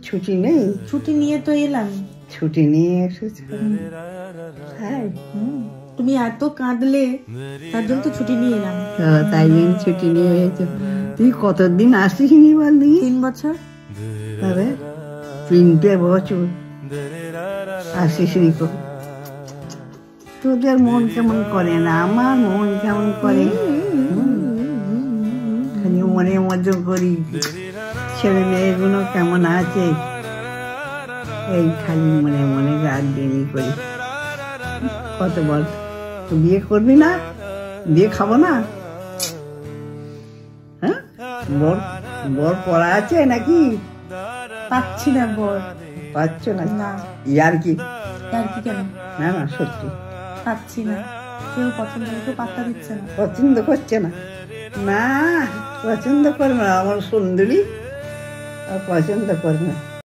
ছুটি নেই? ছুটি নিয়ে তো এলাম। ছুটি নিয়ে এসেছো? হ্যাঁ, তুমি এত কাঁদলে তার জন্য তো ছুটি নিয়ে এলাম। তাই জন্য ছুটি নিয়ে এসেছো। তুই কতদিন আসিসনি বলদি? 3 বছর। তবে 3টে বছর আসিসনি। তোদের মন কেমন করে না, আমার মন কেমন করে। খালি মনে মধ্যে করি ছেলে মেয়েগুলো কেমন আছে, এই খালি মনে মনে রাত দিনই করি। কত বল, তো বিয়ে করবি না? বিয়ে খাবো না? হ্যাঁ, বর বর পড়া আছে নাকি? পাচ্ছি না বর। পাচ্ছ না? না। ইয়ার কি? আর কি কেন? না না, সত্যি পাচ্ছি না, কেউ পছন্দ কেউ পাত্তা দিচ্ছে না। পছন্দ করছে না? না, পছন্দ করবে না, আমার সুন্দরী আর পছন্দ করবে না।